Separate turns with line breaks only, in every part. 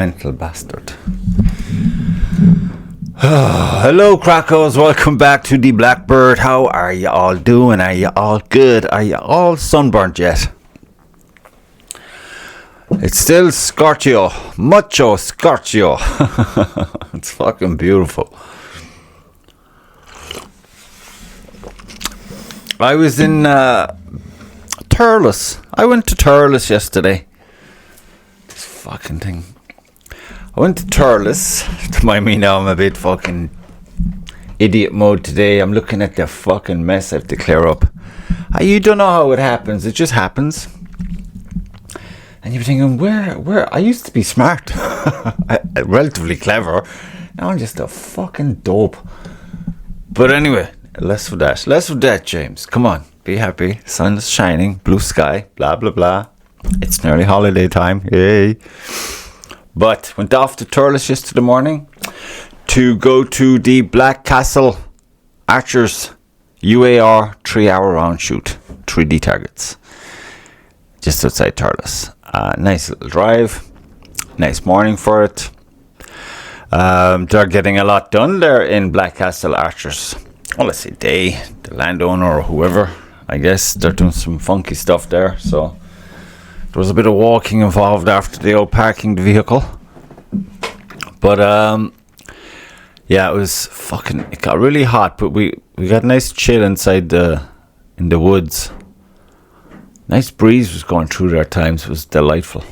mental bastard. Hello, crackos. Welcome back to the Blackbird. How are you all doing? Are you all good? Are you all sunburnt yet? It's still scorchio. Mucho scorchio. It's fucking beautiful. I was in Turles. I went to Turles yesterday. This fucking thing. I went to Turles. To mind me now, I'm a bit fucking idiot mode today. I'm looking at the fucking mess I have to clear up. You don't know how it happens. It just happens. And you're thinking, where? I used to be smart. Relatively clever. Now I'm just a fucking dope. But anyway, less of that, James. Come on, be happy. Sun is shining, blue sky, blah, blah, blah. It's nearly holiday time. Yay. But went off to Turles yesterday morning to go to the Black Castle Archers UAR 3-hour round shoot. 3D targets. Just outside Turles. Nice little drive. Nice morning for it. They're getting a lot done there in Black Castle Archers. Well, let's say they, the landowner or whoever. I guess they're doing some funky stuff there. So there was a bit of walking involved after the old parking the vehicle. But yeah, it was fucking. It got really hot, but we got nice chill inside in the woods. Nice breeze was going through there at times. It was delightful.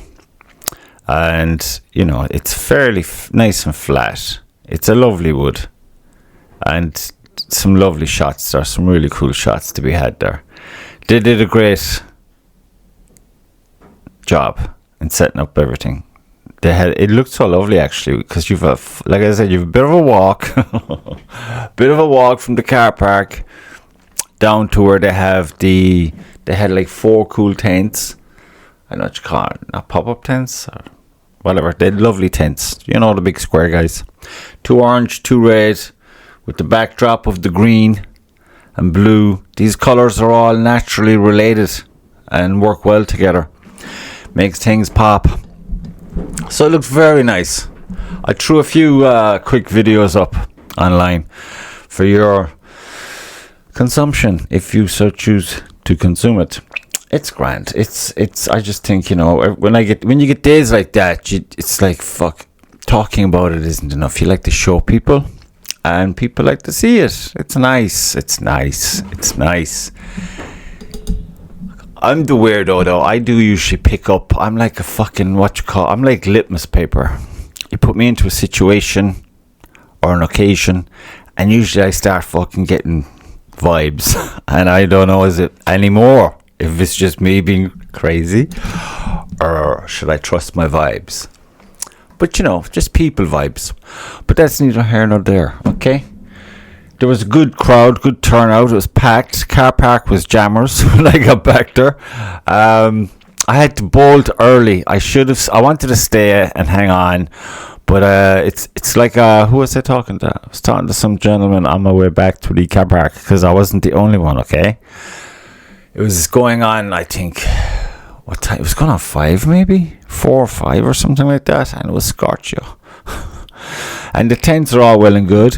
And, you know, it's fairly nice and flat. It's a lovely wood. And some lovely shots there. Some really cool shots to be had there. They did a great job in setting up everything. It looked so lovely, actually, because you've like I said, you've a bit of a walk. Bit of a walk from the car park down to where they had like 4 cool tents. I don't know what you call it. Not pop-up tents or whatever. They had lovely tents. You know, the big square guys. 2 orange, 2 red, with the backdrop of the green and blue. These colours are all naturally related and work well together. Makes things pop. So it looks very nice. I threw a few quick videos up online for your consumption if you so choose to consume it. It's grand. It's I just think, you know, when you get days like that, it's like, fuck, talking about it isn't enough. You like to show people and people like to see it. It's nice. I'm the weirdo though. I do usually pick up. I'm like a fucking I'm like litmus paper. You put me into a situation or an occasion and usually I start fucking getting vibes, and I don't know is it anymore if it's just me being crazy or should I trust my vibes. But you know, just people vibes. But that's neither here nor there. Okay, there was a good crowd, good turnout. It was packed. Car park was jammers when I got back there. I had to bolt early. I wanted to stay and hang on. But it's like, who was I talking to? I was talking to some gentleman on my way back to the car park because I wasn't the only one, okay? It was going on, I think, what time? It was going on 5 maybe? 4 or 5 or something like that. And it was scorchio. And the tents are all well and good.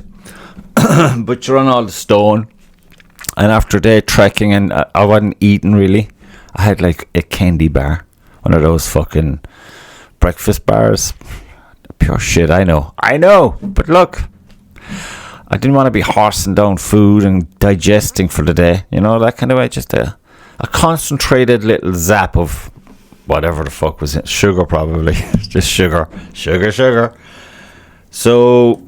But you're on all the stone. And after a day trekking, and I wasn't eating really. I had like a candy bar. One of those fucking breakfast bars. Pure shit, I know. But look, I didn't want to be horsing down food and digesting for the day. You know, that kind of way. Just a concentrated little zap of whatever the fuck was it. Sugar, probably. Just sugar. So,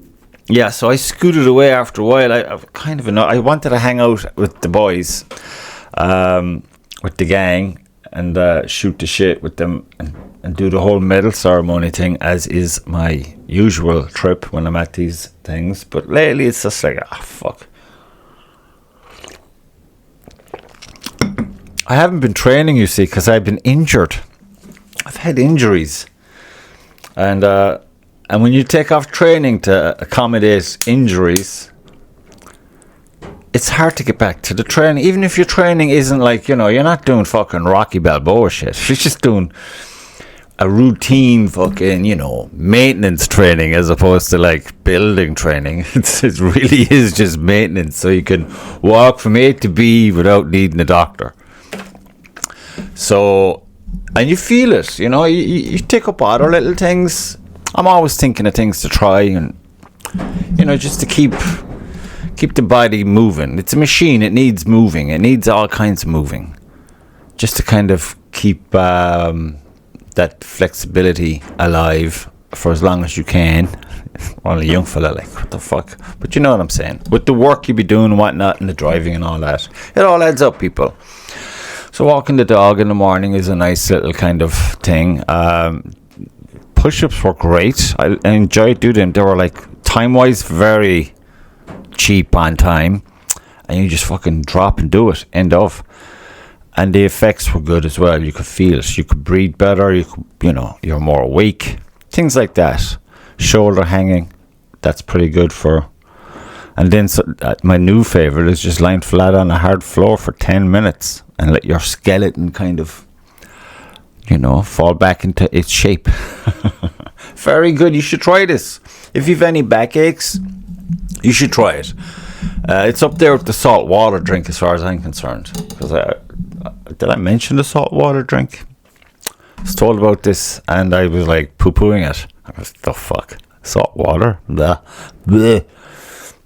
yeah, so I scooted away after a while. I kind of I wanted to hang out with the boys, with the gang, and shoot the shit with them and do the whole medal ceremony thing, as is my usual trip when I'm at these things. But lately it's just like, fuck. I haven't been training, you see, because I've been injured. I've had injuries. And when you take off training to accommodate injuries, it's hard to get back to the training. Even if your training isn't like, you know, you're not doing fucking Rocky Balboa shit. You're just doing a routine fucking, maintenance training as opposed to like building training. It really is just maintenance, so you can walk from A to B without needing a doctor. So, and you feel it, you take up other little things. I'm always thinking of things to try, and just to keep the body moving. It's a machine. It needs moving. It needs all kinds of moving, just to kind of keep that flexibility alive for as long as you can. Well, a young fella, like, what the fuck? But you know what I'm saying. With the work you be doing and whatnot, and the driving and all that, it all adds up, people. So walking the dog in the morning is a nice little kind of thing. Push-ups were great. I enjoyed doing them. They were like time-wise very cheap on time, and you just fucking drop and do it. End of. And the effects were good as well. You could feel it. You could breathe better. You could, you're more awake. Things like that. Shoulder hanging. That's pretty good for. And then my new favorite is just lying flat on a hard floor for 10 minutes and let your skeleton kind of, fall back into its shape. Very good. You should try this. If you've any backaches, you should try it. It's up there with the salt water drink as far as I'm concerned. Because did I mention the salt water drink? I was told about this and I was like poo-pooing it. I was, the fuck? Salt water? Blah. Bleh.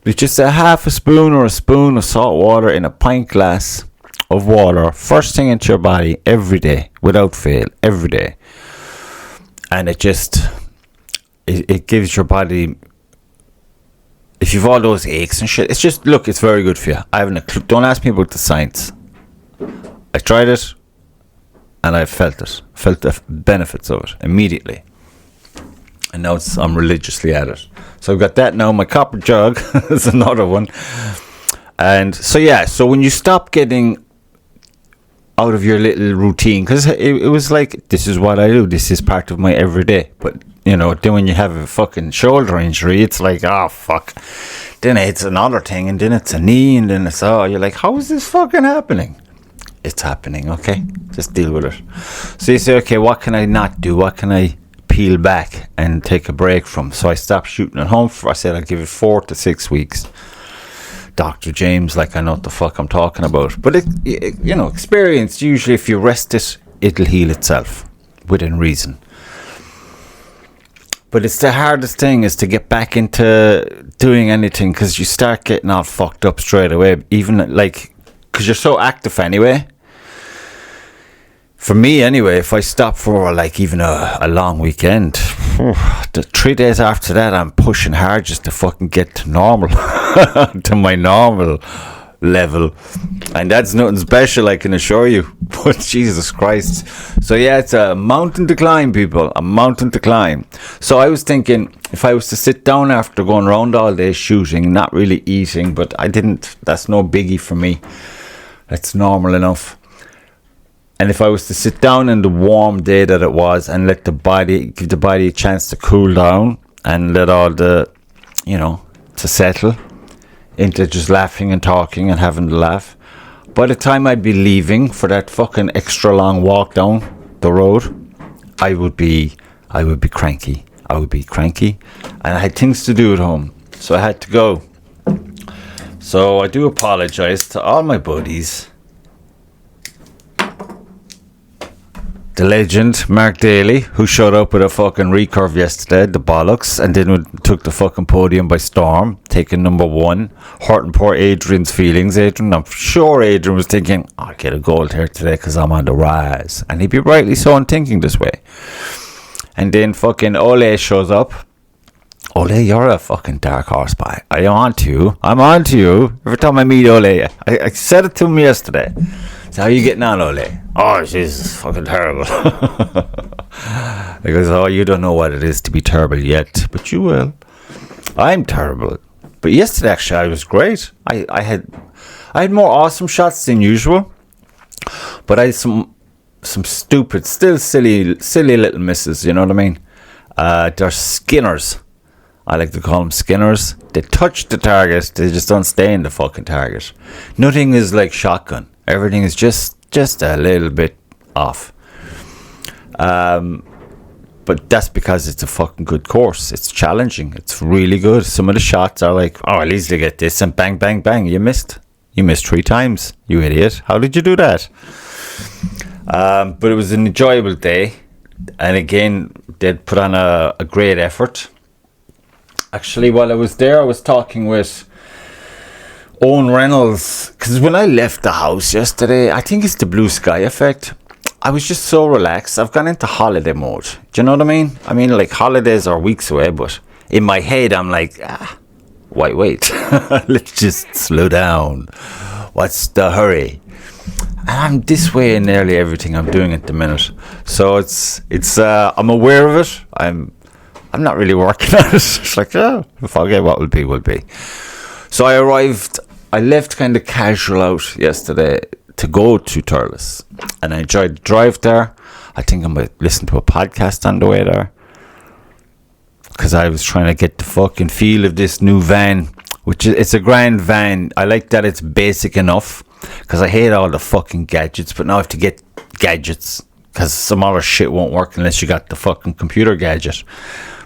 It's just a half a spoon or a spoon of salt water in a pint glass of water, first thing into your body every day, without fail, every day. And it gives your body, if you've all those aches and shit, it's very good for you. I haven't a clue. Don't ask me about the science. I tried it and I felt the benefits of it immediately. And now I'm religiously at it. So I've got that now. My copper jug is another one. And so when you stop getting out of your little routine, because it was like, this is what I do. This is part of my everyday. But, then when you have a fucking shoulder injury, it's like, oh, fuck. Then it's another thing, and then it's a knee, and then it's, you're like, how is this fucking happening? It's happening, okay? Just deal with it. So you say, okay, what can I not do? What can I peel back and take a break from? So I stopped shooting at home. I said I'd give it 4 to 6 weeks. Dr. James, like, I know what the fuck I'm talking about. But experience, usually if you rest it, it'll heal itself within reason. But it's the hardest thing is to get back into doing anything, because you start getting all fucked up straight away, even like, because you're so active anyway. For me anyway, if I stop for like even a long weekend, the 3 days after that I'm pushing hard just to fucking get to normal, to my normal level. And that's nothing special, I can assure you. But Jesus Christ. So yeah, it's a mountain to climb, people. A mountain to climb. So I was thinking, if I was to sit down after going around all day shooting, not really eating, but I didn't, that's no biggie for me. That's normal enough. And if I was to sit down in the warm day that it was and give the body a chance to cool down and let all the, to settle into just laughing and talking and having the laugh, by the time I'd be leaving for that fucking extra long walk down the road, I would be cranky. I would be cranky. And I had things to do at home. So I had to go. So I do apologize to all my buddies. The legend, Mark Daly, who showed up with a fucking recurve yesterday, the bollocks, and then took the fucking podium by storm, taking number 1, hurting poor Adrian's feelings. I'm sure Adrian was thinking, I'll get a gold here today because I'm on the rise. And he'd be rightly so in thinking this way. And then fucking Ole shows up. Ole, you're a fucking dark horse, boy. I'm on to you. Every time I meet Ole, I said it to him yesterday. So how are you getting on, Ole? Oh, she's fucking terrible. He goes, oh, you don't know what it is to be terrible yet, but you will. I'm terrible. But yesterday, actually, I was great. I had more awesome shots than usual, but I had some stupid, still silly little misses, you know what I mean? They're skinners. I like to call them skinners. They touch the target, they just don't stay in the fucking target. Nothing is like shotgun. Everything is just a little bit off. But that's because it's a fucking good course. It's challenging. It's really good. Some of the shots are like, oh, I'll easily get this, and bang, bang, bang, you missed. You missed 3 times, you idiot. How did you do that? But it was an enjoyable day. And again, they'd put on a great effort. Actually, while I was there, I was talking with Owen Reynolds. Because when I left the house yesterday, I think it's the blue sky effect. I was just so relaxed. I've gone into holiday mode. Do you know what I mean? I mean, like, holidays are weeks away, but in my head, I'm like, why wait? Let's just slow down. What's the hurry? And I'm this way in nearly everything I'm doing at the minute. So it's I'm aware of it. I'm not really working on it. It's like, forget what will be, will be. So I left kind of casual out yesterday to go to Thurles, and I enjoyed the drive there. I think I might listen to a podcast on the way there, because I was trying to get the fucking feel of this new van, which is, it's a grand van. I like that it's basic enough, because I hate all the fucking gadgets, but now I have to get gadgets, because some other shit won't work unless you got the fucking computer gadget,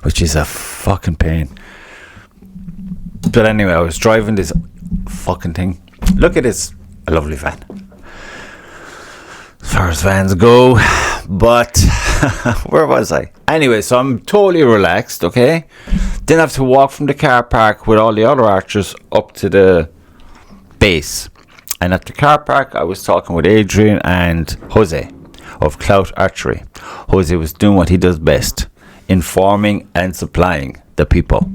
which is a fucking pain. But anyway, I was driving this fucking thing. Look at this, a lovely van. As far as vans go. But where was I? Anyway, so I'm totally relaxed, okay? Then I have to walk from the car park with all the other archers up to the base. And at the car park, I was talking with Adrian and Jose of Clout Archery. Jose was doing what he does best, informing and supplying the people.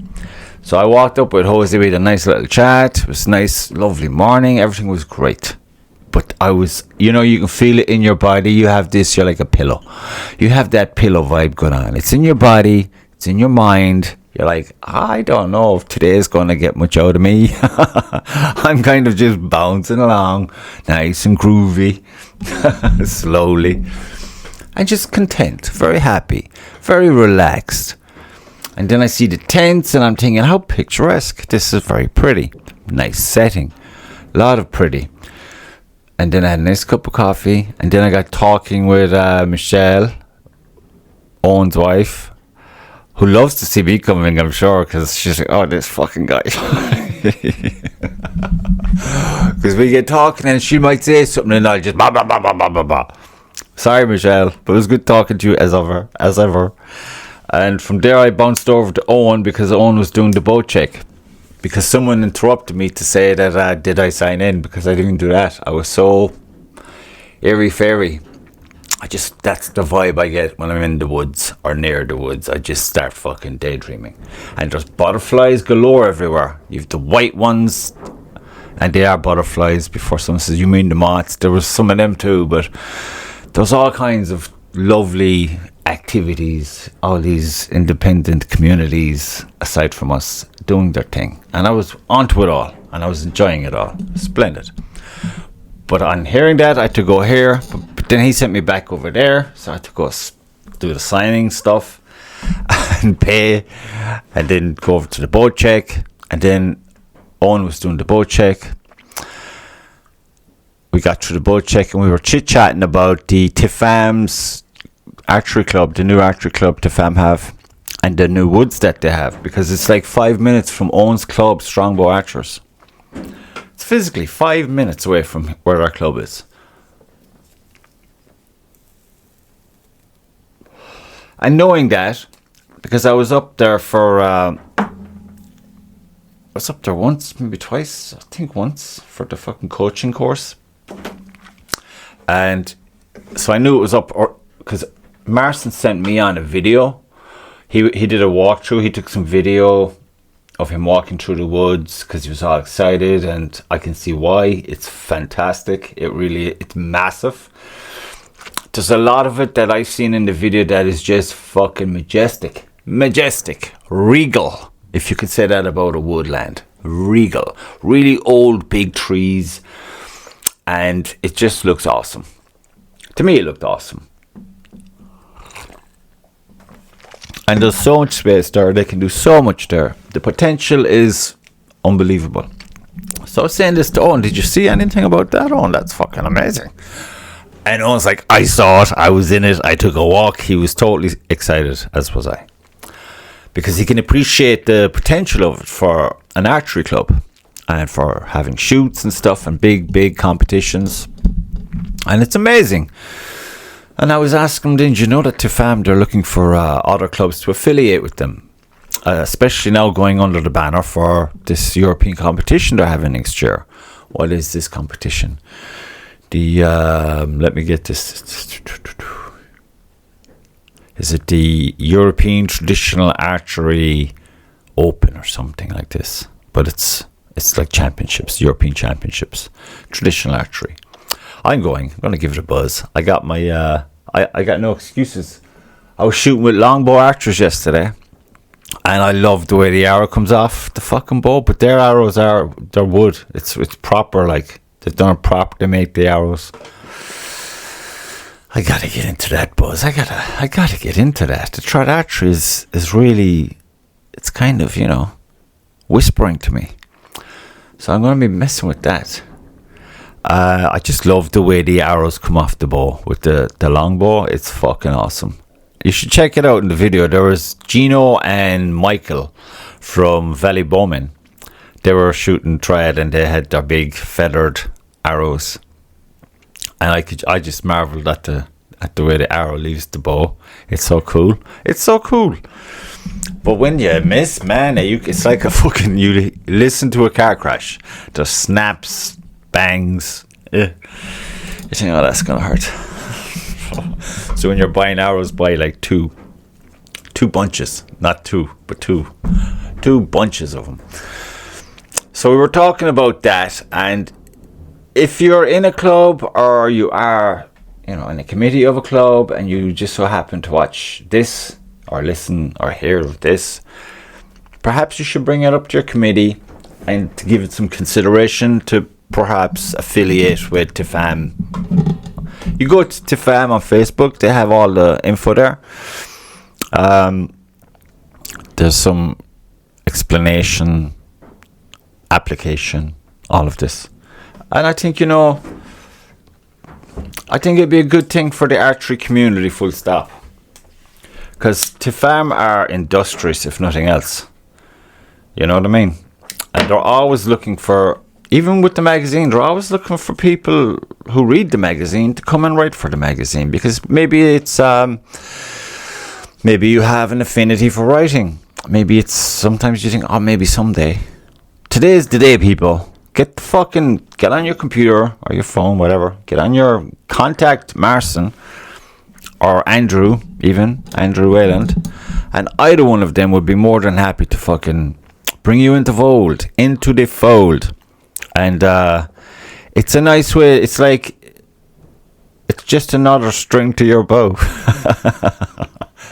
So I walked up with Jose, we had a nice little chat. It was a nice, lovely morning. Everything was great. But I was, you know, you can feel it in your body. You have this, you're like a pillow. You have that pillow vibe going on. It's in your body. It's in your mind. You're like, I don't know if today's going to get much out of me. I'm kind of just bouncing along, nice and groovy, slowly. And just content, very happy, very relaxed. And then I see the tents and I'm thinking, how picturesque. This is very pretty. Nice setting. A lot of pretty. And then I had a nice cup of coffee. And then I got talking with Michelle, Owen's wife, who loves to see me coming, I'm sure, because she's like, oh, this fucking guy. Because we get talking and she might say something and I'll just blah, blah, blah, blah, blah, blah, blah. Sorry, Michelle, but it was good talking to you as ever. And from there I bounced over to Owen because Owen was doing the boat check. Because someone interrupted me to say that, did I sign in? Because I didn't do that. I was so airy-fairy. That's the vibe I get when I'm in the woods or near the woods. I just start fucking daydreaming. And there's butterflies galore everywhere. You have the white ones, and they are butterflies. Before someone says, you mean the moths? There was some of them too, but there's all kinds of lovely activities, all these independent communities aside from us doing their thing, and I was onto it all and I was enjoying it all. Splendid. But on hearing that, I had to go here, but then he sent me back over there, so I had to go do the signing stuff and pay, and then go over to the boat check. And then Owen was doing the boat check. We got through the boat check and we were chit-chatting about the Tifam's archery club, the new archery club Tifam have, and the new woods that they have, because it's like 5 minutes from Owen's club, Strongbow Archers. It's physically 5 minutes away from where our club is. And knowing that, because I was up there once, maybe twice, I think once, for the fucking coaching course. And so I knew it was up, because Marson sent me on a video. He did a walkthrough. He took some video of him walking through the woods because he was all excited, and I can see why. It's fantastic. It's massive. There's a lot of it that I've seen in the video that is just fucking majestic, regal, if you could say that about a woodland. Regal, really old big trees, and it just looks awesome. To me, it looked awesome. And there's so much space there. They can do so much there. The potential is unbelievable. So I was saying this to Owen. Did you see anything about that? Owen, that's fucking amazing. And Owen's like, I saw it, I was in it, I took a walk. He was totally excited, as was I. Because he can appreciate the potential of it for an archery club and for having shoots and stuff and big competitions. And it's amazing. And I was asking him, didn't you know that Tifam, they're looking for other clubs to affiliate with them? Especially now going under the banner for this European competition they're having next year. What is this competition? Let me get this. Is it the European Traditional Archery Open or something like this? But it's like championships, European championships, traditional archery. I'm going to give it a buzz. I got my, I got no excuses. I was shooting with longbow archers yesterday, and I love the way the arrow comes off the fucking bow. But their arrows they're wood. It's proper, like they've done it proper. They make the arrows. I gotta get into that, buzz. I gotta get into that. The trad archery is really, it's kind of, whispering to me. So I'm gonna be messing with that. I just love the way the arrows come off the bow with the longbow. It's fucking awesome. You should check it out in the video. There was Gino and Michael from Valley Bowman. They were shooting trad and they had their big feathered arrows. And I just marveled at the way the arrow leaves the bow. It's so cool. But when you miss, man, it's like a fucking, you listen to a car crash. There's snaps, bangs. You think, oh, that's gonna hurt. So when you're buying arrows, buy like two bunches, not two, but two bunches of them. So we were talking about that, and if you're in a club or you are, in a committee of a club and you just so happen to watch this or listen or hear of this, perhaps you should bring it up to your committee and to give it some consideration to perhaps affiliate with Tifam. You go to Tifam on Facebook, they have all the info there. There's some explanation, application, all of this. And I think, it'd be a good thing for the archery community, full stop. Because Tifam are industrious, if nothing else. You know what I mean? And they're always looking for, even with the magazine, they're always looking for people who read the magazine to come and write for the magazine. Because maybe it's, maybe you have an affinity for writing. Maybe it's, sometimes you think, oh, maybe someday. Today is the day, people. Get on your computer or your phone, whatever. Get on your contact Marson or Andrew Wayland, and either one of them would be more than happy to fucking bring you into the fold. And it's a nice way. It's like, it's just another string to your bow.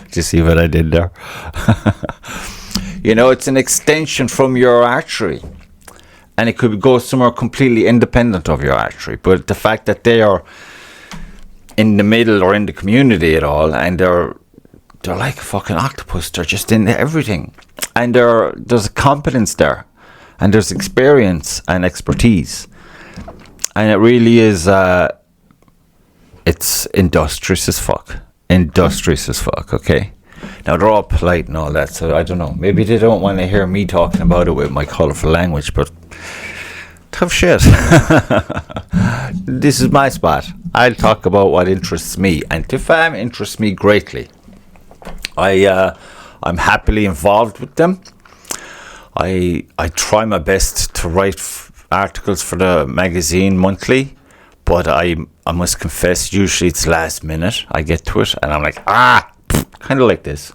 Did you see what I did there? It's an extension from your archery. And it could go somewhere completely independent of your archery. But the fact that they are in the middle or in the community at all, and they're like a fucking octopus. They're just in everything. And there's a competence there. And there's experience and expertise. And it really is, it's industrious as fuck. Okay? Now, they're all polite and all that, so I don't know. Maybe they don't want to hear me talking about it with my colourful language, but tough shit. This is my spot. I'll talk about what interests me, and Tifam interests me greatly. I'm happily involved with them. I try my best to write articles for the magazine monthly, but I must confess, usually it's last minute I get to it, and I'm like, kind of like this.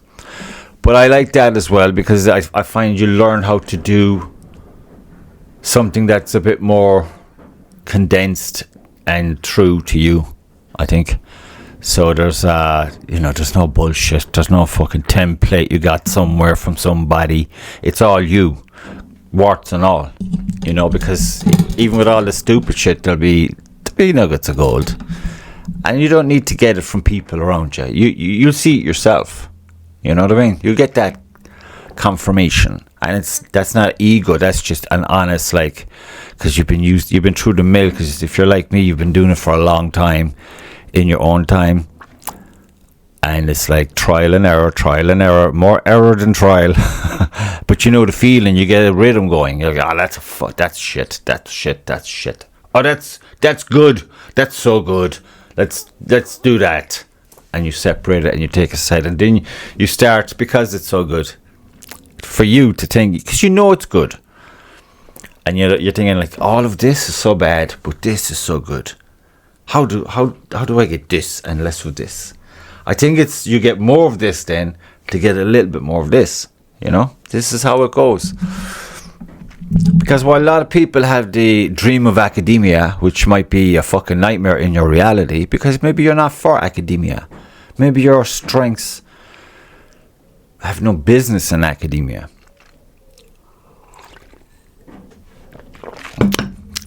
But I like that as well, because I find you learn how to do something that's a bit more condensed and true to you, I think. So there's there's no bullshit, there's no fucking template you got somewhere from somebody. It's all you, warts and all, because even with all the stupid shit, there'll be nuggets of gold. And you don't need to get it from people around you. You'll see it yourself. You know what I mean? You'll get that confirmation. And that's not ego. That's just an honest, because you've been through the mill. Because if you're like me, you've been doing it for a long time. in your own time. And it's like trial and error, more error than trial. But you know the feeling, you get a rhythm going. You're like, oh, that's shit. Oh, that's good. That's so good. Let's do that. And you separate it and you take a side. And then you start, because it's so good, for you to think, because you know it's good. And you're thinking like, all of this is so bad, but this is so good. How do I get this and less of this? I think it's you get more of this then to get a little bit more of this. You know, this is how it goes. Because while a lot of people have the dream of academia, which might be a fucking nightmare in your reality, because maybe you're not for academia. Maybe your strengths have no business in academia.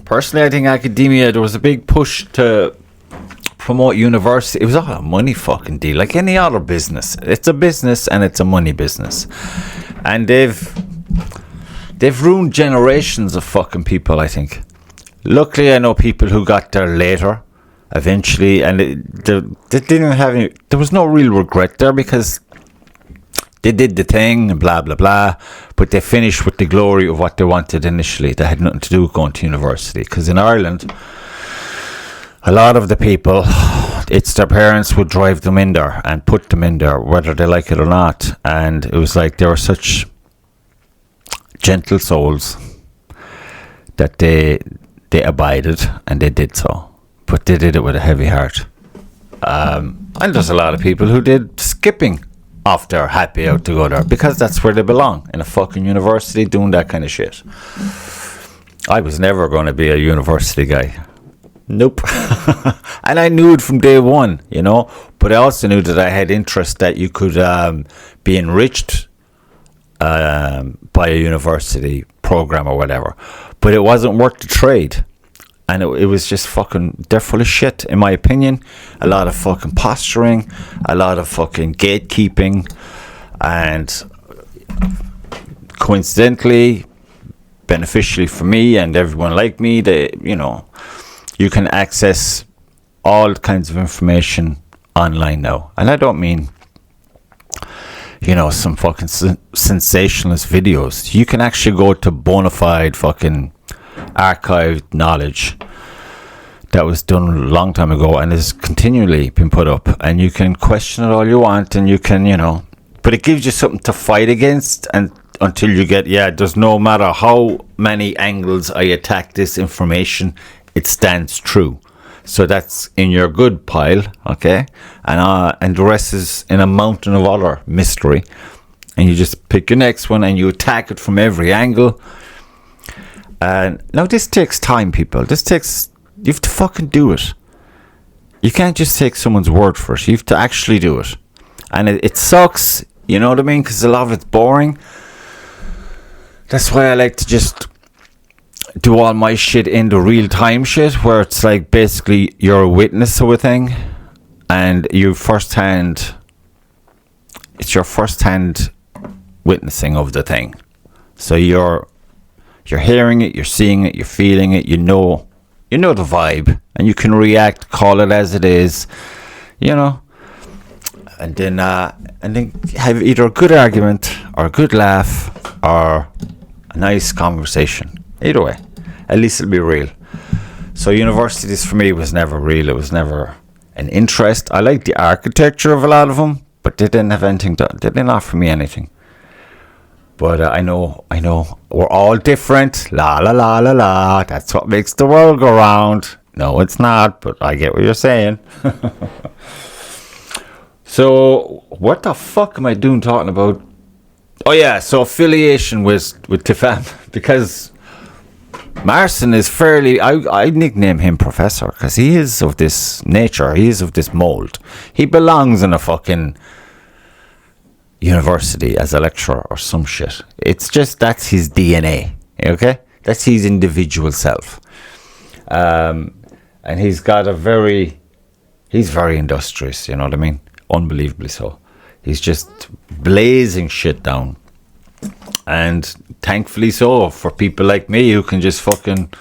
Personally, I think academia, there was a big push to promote university. It was all a money fucking deal, like any other business. It's a business and it's a money business. And they've ruined generations of fucking people, I think. Luckily, I know people who got there later, eventually, and they didn't have any, there was no real regret there, because they did the thing and blah, blah, blah, but they finished with the glory of what they wanted initially. They had nothing to do with going to university, because in Ireland, a lot of the people, it's their parents would drive them in there and put them in there, whether they like it or not. And it was like they were such gentle souls that they abided, and they did so. But they did it with a heavy heart. And there's a lot of people who did skipping off their happy out to go there, because that's where they belong, in a fucking university doing that kind of shit. I was never going to be a university guy. Nope. And I knew it from day one, you know, but I also knew that I had interest that you could be enriched by a university program or whatever, but it wasn't worth the trade. And it was just fucking, they're full of shit, in my opinion. A lot of fucking posturing, a lot of fucking gatekeeping, and coincidentally, beneficially for me and everyone like me, you know, you can access all kinds of information online now. And I don't mean, you know, some fucking sensationalist videos. You can actually go to bona fide fucking archived knowledge that was done a long time ago and is continually been put up, and you can question it all you want, and you can, you know, but it gives you something to fight against, and until you get, there's no matter how many angles I attack this information, it stands true. So that's in your good pile, okay, and the rest is in a mountain of other mystery, and you just pick your next one and you attack it from every angle. And now this takes time, people. You have to fucking do it. You can't just take someone's word for it. You have to actually do it. And it sucks, you know what I mean? Because a lot of it's boring. That's why I like to just do all my shit in the real time shit, where it's like basically you're a witness to a thing, and it's your first hand witnessing of the thing. So you're hearing it, you're seeing it, you're feeling it, you know the vibe, and you can react, call it as it is, you know, and then have either a good argument or a good laugh or a nice conversation. Either way, at least it'll be real. So universities for me was never real. It was never an interest. I liked the architecture of a lot of them, but they didn't have anything. They didn't offer me anything. But I know, we're all different. La la la la la. That's what makes the world go round. No, it's not, but I get what you're saying. So, what the fuck am I doing talking about? Oh yeah, so affiliation with Tifam, because Marson is fairly, I nickname him Professor, because he is of this nature, he is of this mould. He belongs in a fucking university as a lecturer or some shit. It's just, that's his DNA, okay? That's his individual self. And he's got he's very industrious, you know what I mean? Unbelievably so. He's just blazing shit down. And thankfully so, for people like me who can just fucking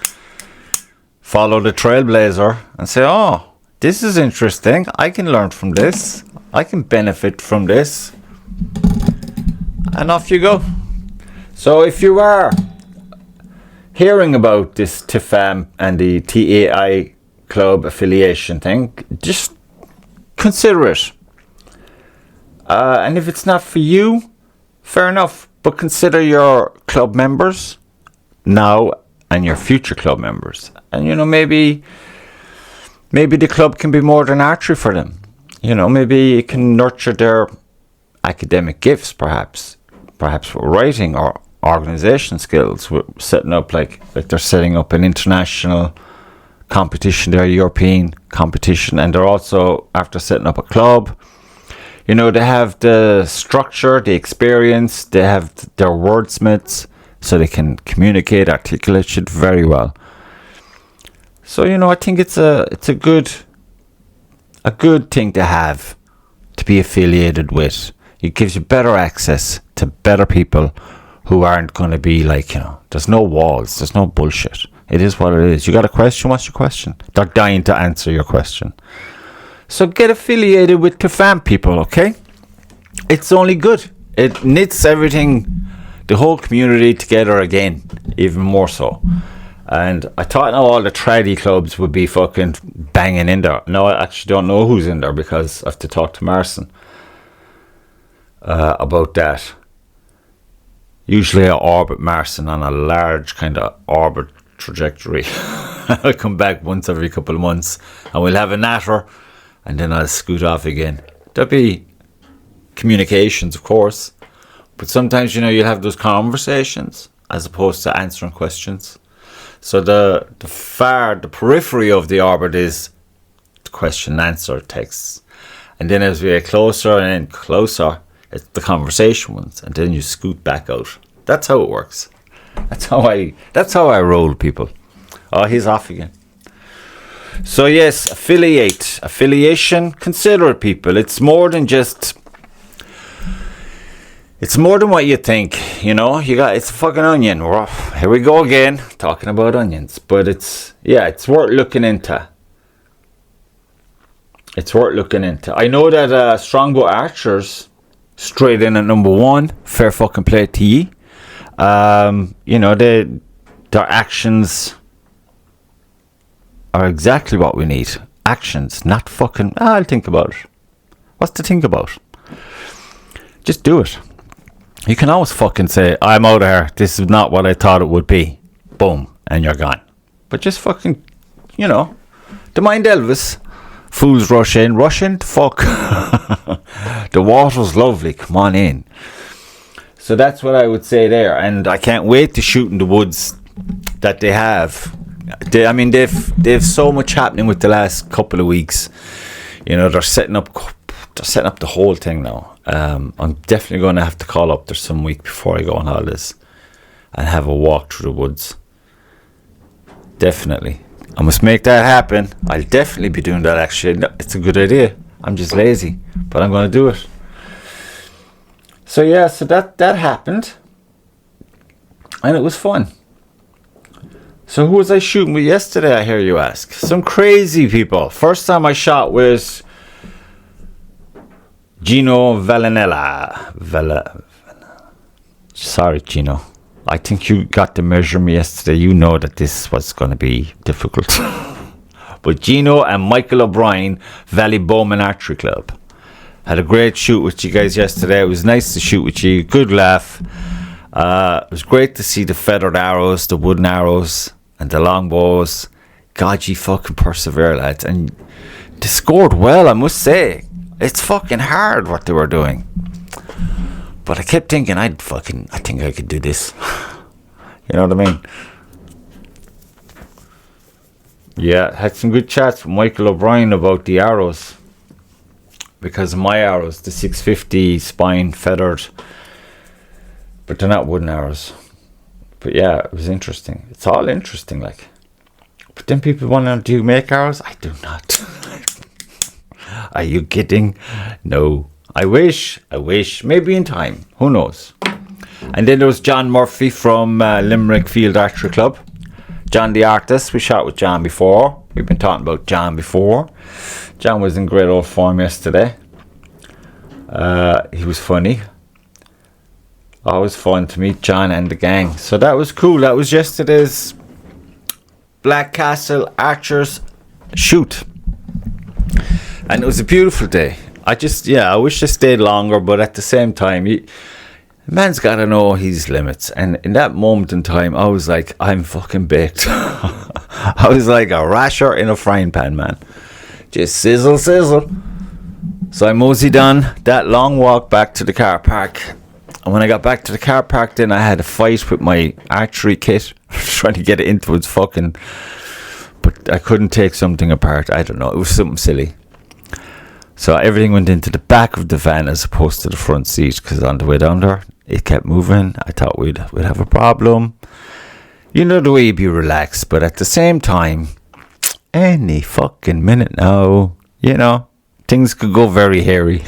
follow the trailblazer and say, oh, this is interesting. I can learn from this. I can benefit from this. And off you go. So if you are hearing about this Tifam and the TAI club affiliation thing, just consider it. And if it's not for you, fair enough. But consider your club members now and your future club members. And, you know, maybe the club can be more than archery for them. You know, maybe it can nurture their academic gifts, perhaps with writing or organisation skills. With setting up like they're setting up an international competition, their European competition, and they're also, after setting up a club, you know, they have the structure, the experience, they have their wordsmiths, so they can communicate, articulate shit very well. So, you know, I think it's a good thing to have, to be affiliated with. It gives you better access to better people who aren't going to be like, you know, there's no walls, there's no bullshit. It is what it is. You got a question? What's your question? They're dying to answer your question. So get affiliated with Tifam people, okay? It's only good. It knits everything, the whole community together again, even more so. And I thought now all the tradie clubs would be fucking banging in there. No, I actually don't know who's in there because I have to talk to Marson about that. Usually I orbit Marson on a large kind of orbit trajectory. I'll come back once every couple of months and we'll have a natter and then I'll scoot off again. There'll be communications, of course, but sometimes, you know, you'll have those conversations as opposed to answering questions. So the periphery of the orbit is the question and answer texts, and then as we get closer and closer, it's the conversation ones, and then you scoot back out. That's how it works. That's how I roll, people. Oh, he's off again. So yes, affiliation, consider it, people. It's more than what you think, you know. It's a fucking onion. Here we go again, talking about onions. But it's worth looking into. It's worth looking into. I know that Strongbow Archers straight in at number 1. Fair fucking play to ye. You know, their actions are exactly what we need. Actions, not fucking, I'll think about it. What's to think about? Just do it. You can always fucking say, I'm out of here, this is not what I thought it would be. Boom, and you're gone. But just fucking, you know, don't mind Elvis. Fools rush in, fuck. The water's lovely, come on in. So that's what I would say there. And I can't wait to shoot in the woods that they have. They've so much happening with the last couple of weeks. You know, they're setting up the whole thing now. I'm definitely going to have to call up there some week before I go on holidays and have a walk through the woods. Definitely. I must make that happen. I'll definitely be doing that, actually. No, it's a good idea. I'm just lazy, but I'm going to do it. So yeah, so that happened. And it was fun. So who was I shooting with yesterday, I hear you ask? Some crazy people. First time I shot was Gino Vallanella. Sorry, Gino. I think you got to measure me yesterday. You know that this was going to be difficult. But Gino and Michael O'Brien, Valley Bowman Archery Club. Had a great shoot with you guys yesterday. It was nice to shoot with you. Good laugh. It was great to see the feathered arrows, the wooden arrows, and the longbows. God, you fucking persevere, lads. And they scored well, I must say. It's fucking hard what they were doing. But I kept thinking, I think I could do this. You know what I mean? Yeah, had some good chats with Michael O'Brien about the arrows. Because of my arrows, the 650 spine feathered. But they're not wooden arrows. But yeah, it was interesting. It's all interesting, like. But then people want to do make arrows? I do not. Are you kidding? No. I wish. Maybe in time. Who knows? And then there was John Murphy from Limerick Field Archery Club. John the artist. We shot with John before. We've been talking about John before. John was in great old form yesterday. He was funny. Always fun to meet John and the gang. So that was cool. That was yesterday's Black Castle Archers shoot. And it was a beautiful day. I wish I stayed longer, but at the same time, man's got to know his limits. And in that moment in time, I was like, I'm fucking baked. I was like a rasher in a frying pan, man. Just sizzle, sizzle. So I moseyed on that long walk back to the car park. And when I got back to the car park, then I had a fight with my archery kit, trying to get it into its fucking... But I couldn't take something apart. I don't know. It was something silly. So everything went into the back of the van as opposed to the front seat, because on the way down there, it kept moving. I thought we'd have a problem. You know the way you be relaxed, but at the same time, any fucking minute now, things could go very hairy.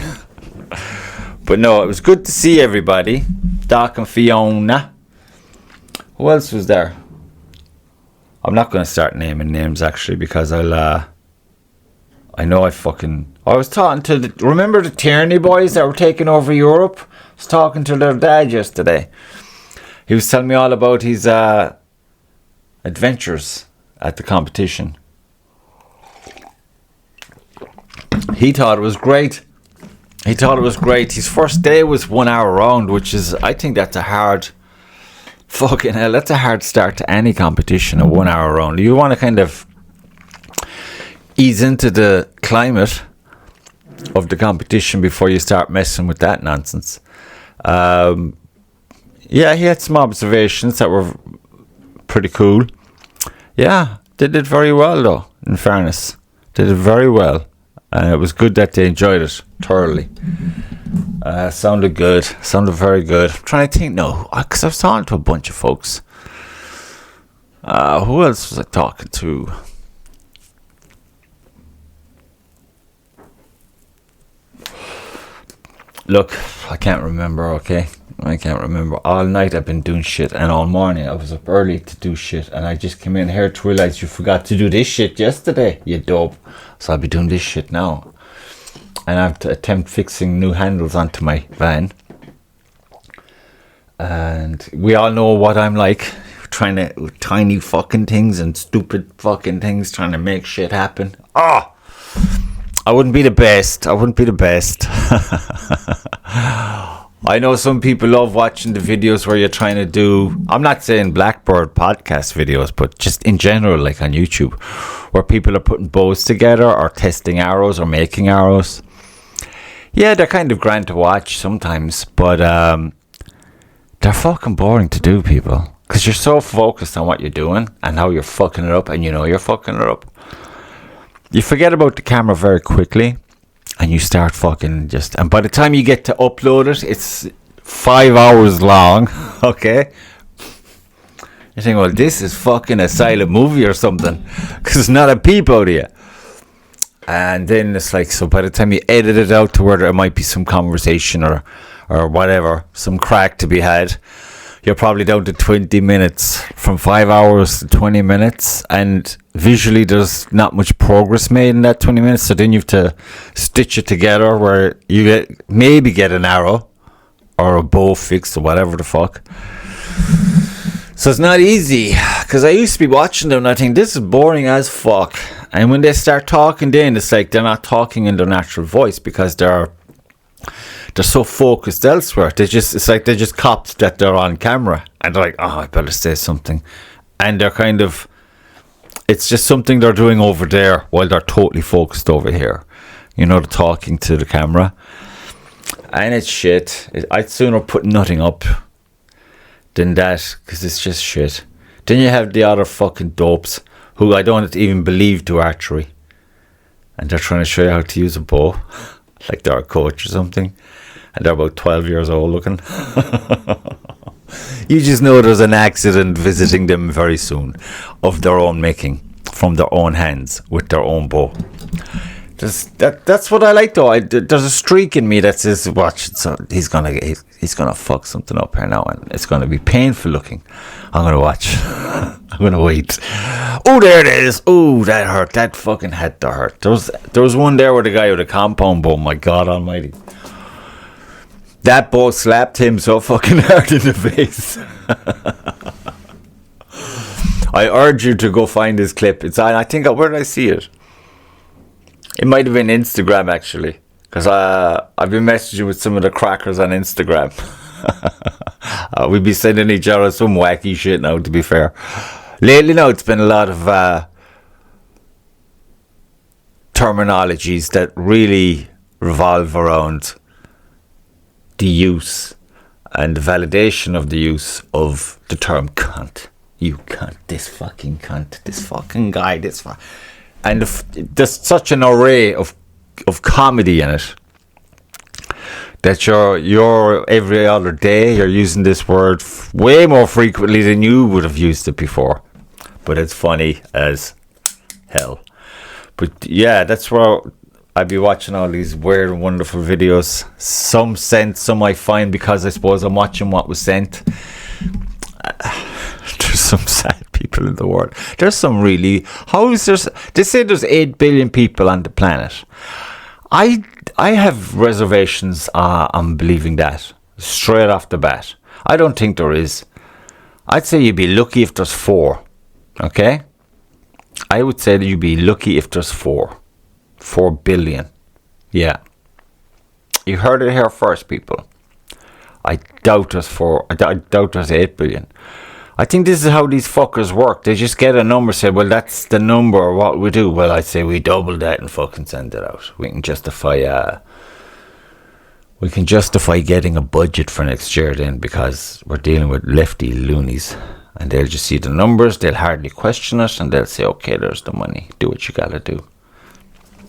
But no, it was good to see everybody. Doc and Fiona. Who else was there? I'm not going to start naming names, actually, because I was talking to remember the Tierney boys that were taking over Europe? I was talking to their dad yesterday. He was telling me all about his adventures at the competition. He thought it was great. His first day was 1 hour round, which is, I think that's a hard... Fucking hell, that's a hard start to any competition, a 1 hour round. You want to kind of ease into the climate of the competition before you start messing with that nonsense. He had some observations that were pretty cool. Yeah, they did very well though, in fairness. They did very well. And it was good that they enjoyed it thoroughly. Sounded good. Sounded very good. I'm trying to think now, because I was talking to a bunch of folks. Who else was I talking to? Look, I can't remember, okay? I can't remember. All night I've been doing shit, and all morning I was up early to do shit, and I just came in here to realize you forgot to do this shit yesterday, you dope. So I'll be doing this shit now. And I have to attempt fixing new handles onto my van. And we all know what I'm like, trying to, tiny fucking things and stupid fucking things, trying to make shit happen. I wouldn't be the best. I know some people love watching the videos where you're trying to do, I'm not saying Blackbird podcast videos, but just in general, like on YouTube, where people are putting bows together or testing arrows or making arrows. Yeah, they're kind of grand to watch sometimes, but they're fucking boring to do, people. Because you're so focused on what you're doing and how you're fucking it up, and you know you're fucking it up. You forget about the camera very quickly, and you start fucking just... And by the time you get to upload it, it's 5 hours long, okay? You think, well, this is fucking a silent movie or something, because there's not a peep out of you. And then it's like, so by the time you edit it out to where there might be some conversation or whatever, some crack to be had, you're probably down to 20 minutes, from 5 hours to 20 minutes, and visually there's not much progress made in that 20 minutes, so then you have to stitch it together where you maybe get an arrow or a bow fixed or whatever the fuck. So it's not easy, because I used to be watching them and I think this is boring as fuck, and when they start talking then it's like they're not talking in their natural voice because they're so focused elsewhere. It's like they just copped that they're on camera and they're like, oh, I better say something, and they're kind of, it's just something they're doing over there while they're totally focused over here, you know, they're talking to the camera, and it's shit. I'd sooner put nothing up than that, because it's just shit. Then you have the other fucking dopes who I don't even believe do archery, and they're trying to show you how to use a bow like they're a coach or something, and they're about 12 years old looking. You just know there's an accident visiting them very soon, of their own making, from their own hands, with their own bow. That's what I like though. There's a streak in me that says, "Watch, so he's gonna fuck something up here now, and it's gonna be painful looking." I'm gonna watch. I'm gonna wait. Oh, there it is. Oh, that hurt. That fucking had to hurt. There was one there with a guy with a compound bow. My God Almighty, that bow slapped him so fucking hard in the face. I urge you to go find this clip. It's on. I think where did I see it? It might have been Instagram, actually, because I've been messaging with some of the crackers on Instagram. We'd be sending each other some wacky shit now, to be fair. Lately, now, it's been a lot of terminologies that really revolve around the use and the validation of the use of the term cunt. You cunt, this fucking cunt, this fucking guy, this and there's such an array of comedy in it that you're every other day you're using this word way more frequently than you would have used it before. But it's funny as hell. But yeah, that's where I'd be watching all these weird and wonderful videos. Some sent, some I find because I suppose I'm watching what was sent. There's some sad people in the world. There's some really... They say there's 8 billion people on the planet. I have reservations on believing that. Straight off the bat. I don't think there is. I'd say you'd be lucky if there's 4. Okay? I would say that you'd be lucky if there's 4. 4 billion. Yeah. You heard it here first, people. I doubt there's 4. I doubt there's 8 billion. I think this is how these fuckers work. They just get a number, say, well, that's the number, what we do. Well, I'd say we double that and fucking send it out. We can justify getting a budget for next year then, because we're dealing with lefty loonies. And they'll just see the numbers, they'll hardly question it, and they'll say, okay, there's the money. Do what you gotta do.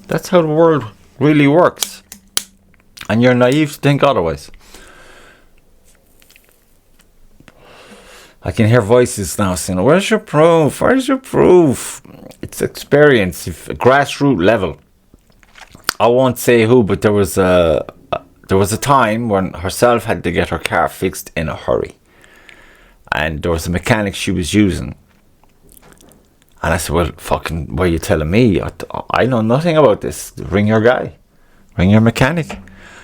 That's how the world really works. And you're naive to think otherwise. I can hear voices now saying, where's your proof? Where's your proof? It's experience, grassroots level. I won't say who, but there was a time when herself had to get her car fixed in a hurry. And there was a mechanic she was using. And I said, well, fucking, what are you telling me? I know nothing about this. Ring your guy. Ring your mechanic.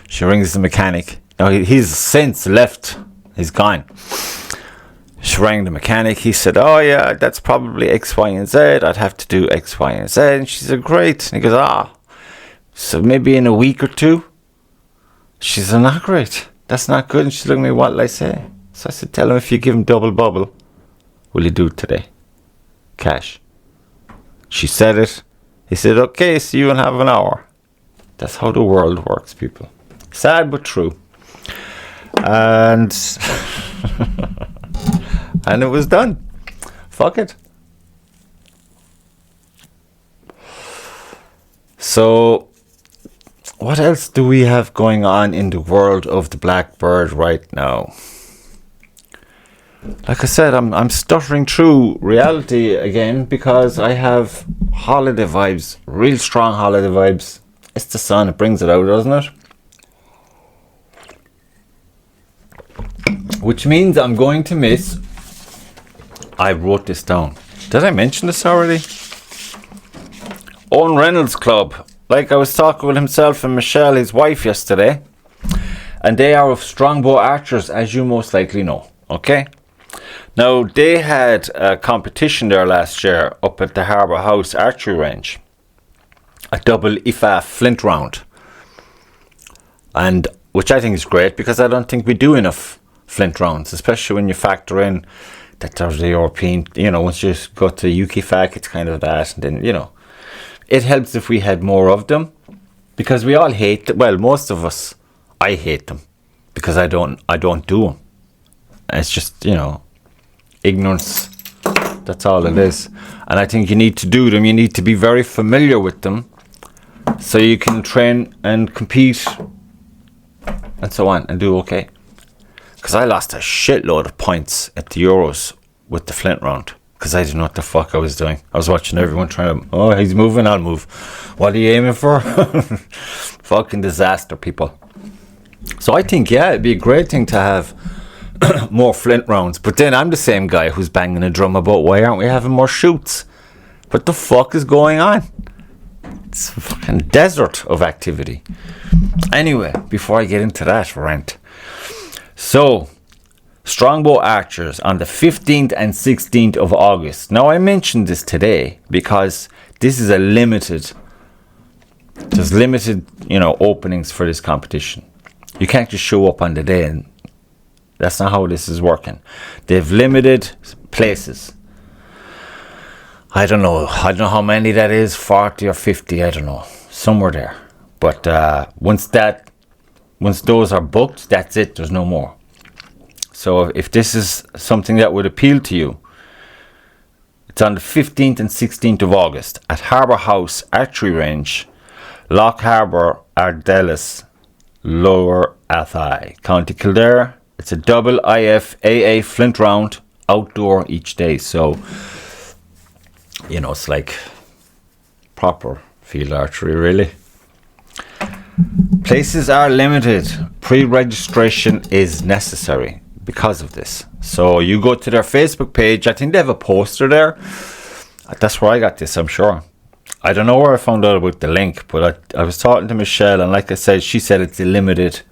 She rings the mechanic. Now, he's since left. He's gone. She rang the mechanic. He said, oh yeah, that's probably X, Y, and Z. I'd have to do X, Y, and Z. And she said, great. And he goes, so maybe in a week or 2? She said, not great. That's not good. And she's looking at me, what will I say? So I said, tell him if you give him double bubble, will you do it today? Cash. She said it. He said, okay, see you in half an hour. That's how the world works, people. Sad but true. And... and it was done. Fuck it. So, what else do we have going on in the world of the Blackbird right now? Like I said, I'm stuttering through reality again because I have holiday vibes, real strong holiday vibes. It's the sun, it brings it out, doesn't it? Which means I'm going to miss... I wrote this down. Did I mention this already? Owen Reynolds Club. Like I was talking with himself and Michelle, his wife, yesterday. And they are of Strongbow archers, as you most likely know. Okay? Now, they had a competition there last year up at the Harbour House archery range. A double IFA flint round. And which I think is great because I don't think we do enough flint rounds, especially when you factor in that there's the European, once you go to UKFAC, it's kind of that. And then, it helps if we had more of them because we all hate them. Well, most of us, I hate them because I don't do them. It's just, ignorance. That's all it is. And I think you need to do them. You need to be very familiar with them so you can train and compete and so on and do okay. Because I lost a shitload of points at the Euros with the flint round. because I didn't know what the fuck I was doing. I was watching everyone trying to, oh, he's moving, I'll move. What are you aiming for? Fucking disaster, people. So I think, yeah, it'd be a great thing to have more flint rounds. But then I'm the same guy who's banging a drum about why aren't we having more shoots? What the fuck is going on? It's a fucking desert of activity. Anyway, before I get into that rant. So, Strongbow Archers on the 15th and 16th of August. Now, I mentioned this today because this is a limited... There's limited, openings for this competition. You can't just show up on the day, and that's not how this is working. They've limited places. I don't know how many that is, 40 or 50, I don't know. Somewhere there. But once those are booked, that's it, there's no more. So if this is something that would appeal to you, it's on the 15th and 16th of August at Harbour House Archery Range, Loch Harbour, Ardelles, Lower Athy, County Kildare. It's a double IFAA flint round outdoor each day. So, it's like proper field archery, really. Places are limited. Pre-registration is necessary because of this. So you go to their Facebook page. I think they have a poster there. That's where I got this, I'm sure. I don't know where I found out about the link, but I was talking to Michelle, and like I said, she said it's a limited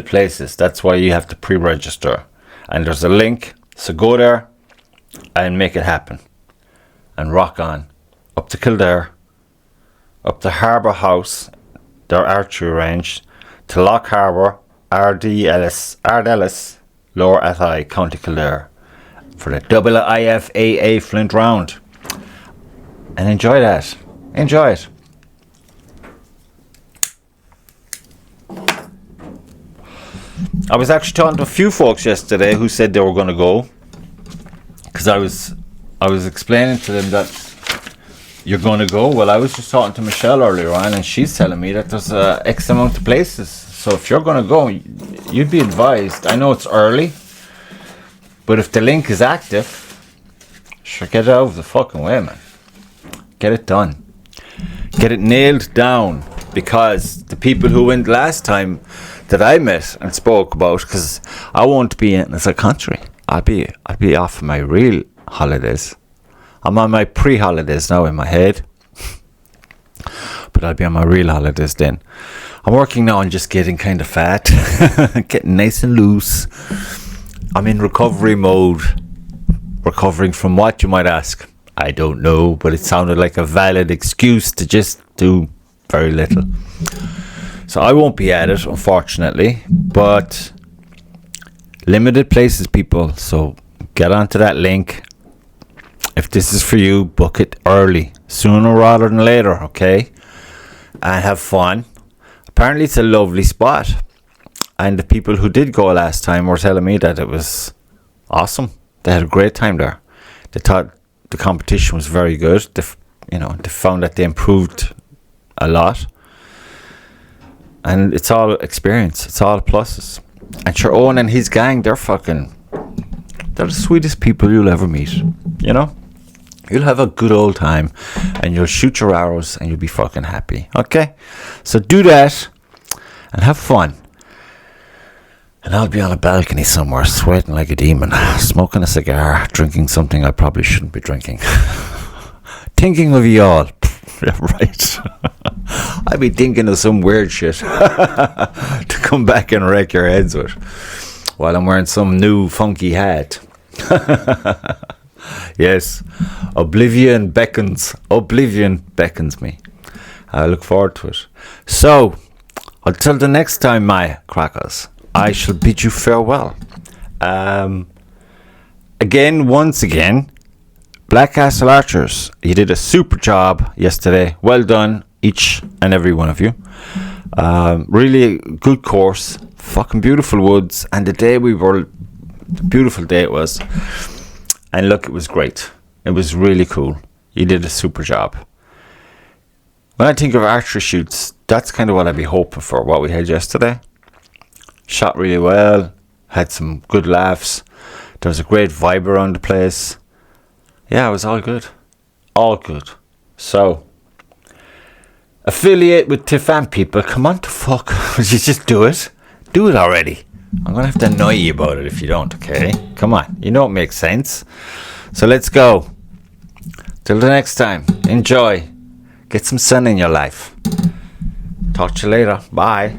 places. That's why you have to pre-register. And there's a link. So go there and make it happen. And rock on. Up to Kildare. Up to Harbour House, their archery range. To Loch Harbour, Ardelles, Lower Athy, County Kildare. For the double IFAA flint round. And enjoy that. Enjoy it. I was actually talking to a few folks yesterday who said they were going to go. Because I was explaining to them that you're going to go. Well, I was just talking to Michelle earlier on, and she's telling me that there's X amount of places. So if you're going to go, you'd be advised. I know it's early, but if the link is active, sure, get it out of the fucking way, man. Get it done. Get it nailed down, because the people who went last time that I met and spoke about, because I won't be in as a country. I'll be off my real holidays. I'm on my pre-holidays now in my head, but I'll be on my real holidays then. I'm working now on just getting kind of fat, getting nice and loose. I'm in recovery mode. Recovering from what, you might ask? I don't know, but it sounded like a valid excuse to just do very little. So I won't be at it, unfortunately, but limited places, people. So get onto that link. If this is for you, book it early, sooner rather than later, okay? And have fun. Apparently it's a lovely spot. And the people who did go last time were telling me that it was awesome. They had a great time there. They thought the competition was very good. They found that they improved a lot. And it's all experience. It's all pluses. And sure, Owen and his gang, they're the sweetest people you'll ever meet. You'll have a good old time, and you'll shoot your arrows, and you'll be fucking happy. Okay? So do that, and have fun. And I'll be on a balcony somewhere, sweating like a demon, smoking a cigar, drinking something I probably shouldn't be drinking. Thinking of you all. Yeah, right. I'd be thinking of some weird shit to come back and wreck your heads with while I'm wearing some new funky hat. Yes, oblivion beckons me. I look forward to it. So, until the next time, my crackers, I shall bid you farewell. Once again, Black Castle Archers, you did a super job yesterday. Well done, each and every one of you. Really good course, fucking beautiful woods, and beautiful day it was. And look, it was great. It was really cool. You did a super job. When I think of archery shoots, that's kind of what I'd be hoping for, what we had yesterday. Shot really well, had some good laughs. There was a great vibe around the place. yeah, it was all good. All good. So, affiliate with Tifam people. Come on to fuck. You just do it. Do it already. I'm going to have to annoy you about it if you don't, okay? Come on. You know it makes sense. So let's go. Till the next time. Enjoy. Get some sun in your life. Talk to you later. Bye.